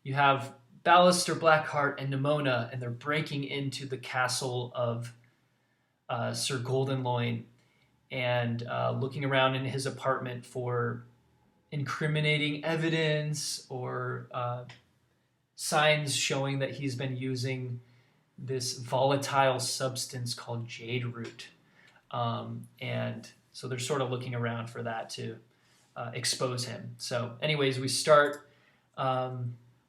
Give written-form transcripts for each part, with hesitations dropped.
you have Ballister, Blackheart, and Nimona, and they're breaking into the castle of Sir Goldenloin and looking around in his apartment for incriminating evidence or signs showing that he's been using this volatile substance called jade root. And so they're sort of looking around for that to expose him. So anyways, we start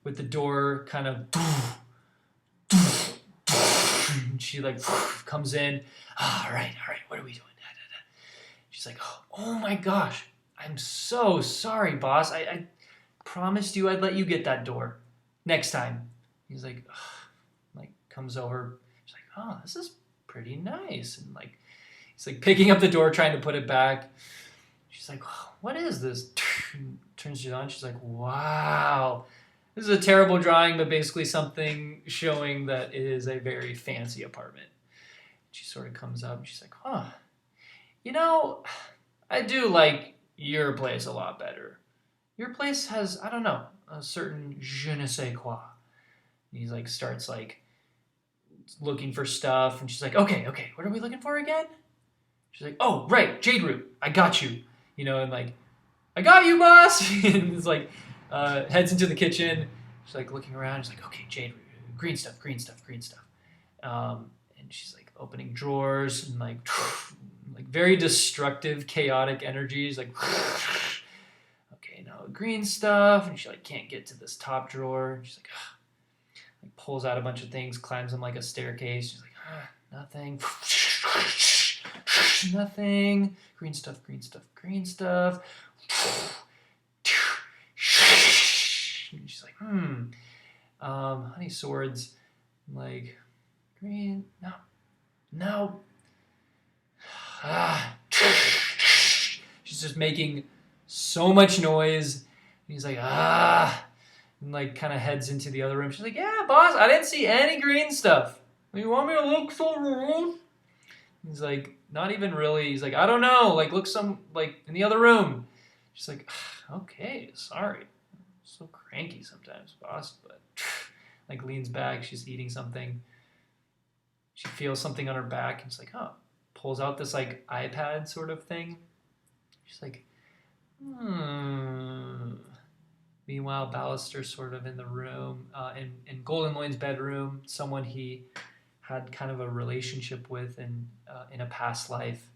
with the door kind of... She like comes in. All right, what are we doing? She's like, oh my gosh, I'm so sorry, boss. I promised you I'd let you get that door next time. He's like, comes over. She's like, oh, this is pretty nice. And like, he's like picking up the door, trying to put it back. She's like, what is this? Turns it on. She's like, wow. This is a terrible drawing, but basically something showing that it is a very fancy apartment. She sort of comes up and she's like, you know, I do like your place a lot better. Your place has, I don't know, a certain je ne sais quoi. And he's like, starts like looking for stuff. And she's like, okay, what are we looking for again? She's like, oh, right, jade root. I got you. You know, and like, I got you, boss. And it's like, heads into the kitchen. She's like looking around. She's like, okay, jade root, green stuff. And she's like opening drawers and like very destructive, chaotic energies. Like, okay, now green stuff. And she like can't get to this top drawer. And she's like pulls out a bunch of things, climbs them like a staircase. She's like, nothing. Nothing. Green stuff. And she's like, honey swords. I'm like, green, no. She's just making so much noise. And he's like, and like kind of heads into the other room. She's like, yeah, boss, I didn't see any green stuff. You want me to look through the room? He's like, not even really. He's like, I don't know. Like, look in the other room. She's like, okay, sorry. I'm so cranky sometimes, boss. But like leans back. She's eating something. She feels something on her back. And it's like, pulls out this like iPad sort of thing. She's like, Meanwhile, Ballister's sort of in the room, in Goldenloin's bedroom, someone he had kind of a relationship with in a past life.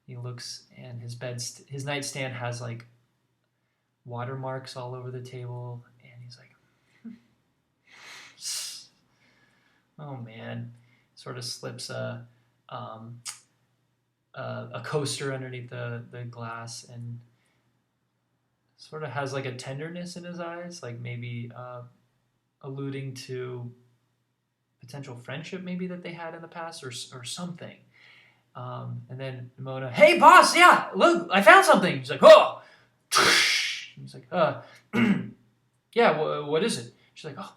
He looks, and his nightstand has like watermarks all over the table, and he's like, oh man, sort of slips a coaster underneath the glass, and sort of has like a tenderness in his eyes, like maybe alluding to potential friendship maybe that they had in the past or something. And then Nimona, hey boss, yeah, look, I found something. He's like, oh. He's like, yeah, what is it? She's like, oh,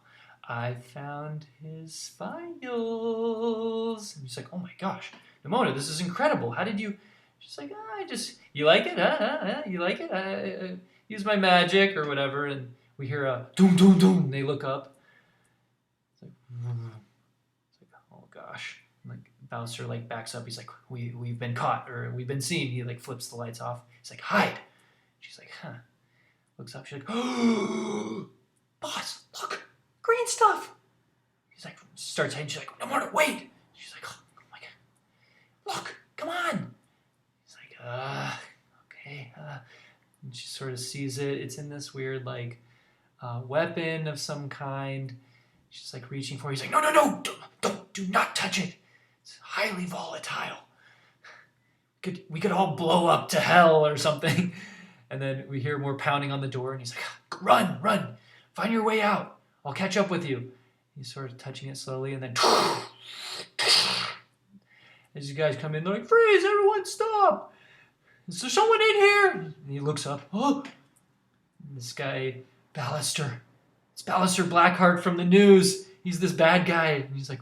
I found his files. And he's like, oh my gosh, Nimona, this is incredible. How did you? She's like, you like it? You like it? I use my magic or whatever. And we hear a doom, doom, doom. They look up. It's like, oh gosh. And like Bouncer like backs up. He's like, we've been caught or we've been seen. He like flips the lights off. He's like, hide. She's like, Looks up. She's like, oh, boss, look, green stuff. He's like, starts hiding. She's like, no more, wait. She's like, oh my God, look, come on. He's like, okay. And she sort of sees it. It's in this weird like weapon of some kind. She's like reaching for it. He's like, no, do not touch it. It's highly volatile. We could all blow up to hell or something. And then we hear more pounding on the door, and he's like, run, find your way out. I'll catch up with you. He's sort of touching it slowly, and then as you guys come in, they're like, freeze, everyone stop. Is there someone in here? And he looks up. Oh, this guy, Ballister. It's Ballister Blackheart from the news. He's this bad guy. And he's like,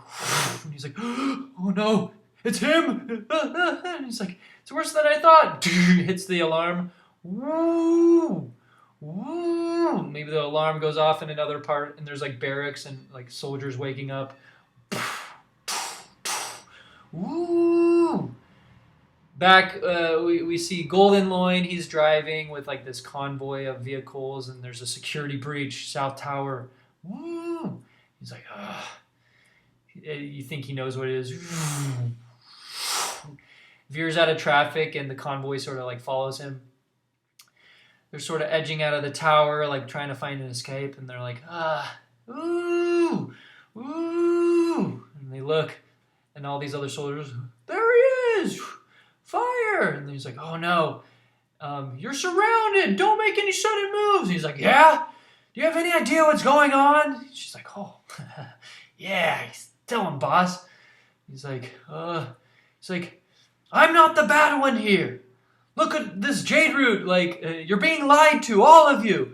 oh no, it's him. And he's like, it's worse than I thought. Hits the alarm. Woo! Woo! Maybe the alarm goes off in another part, and there's like barracks and like soldiers waking up. Woo! Back, we see Golden Loin. He's driving with like this convoy of vehicles, and there's a security breach, South Tower. Woo! He's like, ah. You think he knows what it is. Veers out of traffic, and the convoy sort of like follows him. They're sort of edging out of the tower, like trying to find an escape, and they're like, ooh, ooh. And they look, and all these other soldiers, there he is! Fire! And he's like, oh no, you're surrounded. Don't make any sudden moves. And he's like, yeah? Do you have any idea what's going on? She's like, oh, yeah. Tell him, boss. He's like, I'm not the bad one here. Look at this jade root. Like, you're being lied to, all of you.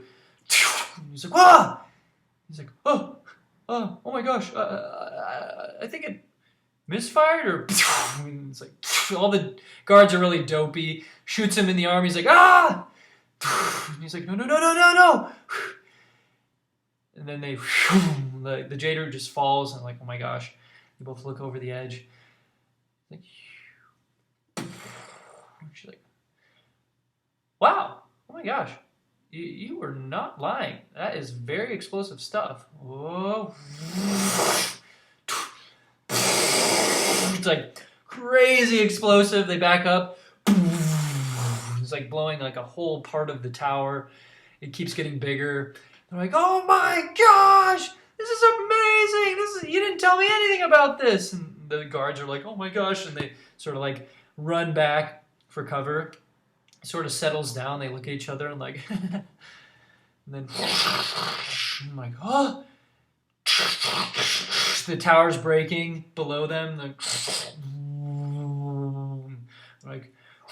He's like, whoa. He's like, oh my gosh. I think it misfired, or it's like all the guards are really dopey. Shoots him in the arm. He's like, ah. And he's like, no. And then the jade root just falls, and like, oh my gosh. They both look over the edge. Like, she's like, wow, oh my gosh, you were not lying. That is very explosive stuff. Whoa. It's like crazy explosive. They back up. It's like blowing like a whole part of the tower. It keeps getting bigger. They're like, oh my gosh, this is amazing. You didn't tell me anything about this. And the guards are like, oh my gosh. And they sort of like run back for cover. It sort of settles down. They look at each other and like, and then I'm like, oh, the tower's breaking below them. Like,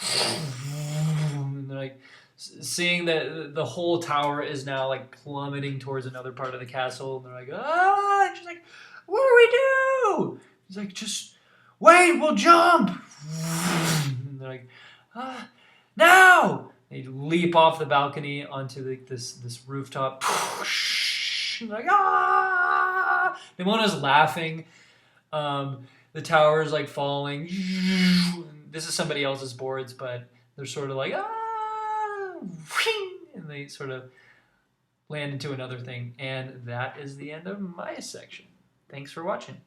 and they're like, seeing that the whole tower is now like plummeting towards another part of the castle. And they're like, ah, and she's like, what do we do? He's like, just wait, we'll jump. And they're like, now! They leap off the balcony onto this rooftop. And they're like, ah! Nimona's laughing. The tower is like falling. This is somebody else's boards, but they're sort of like, ah! And they sort of land into another thing. And that is the end of my section. Thanks for watching.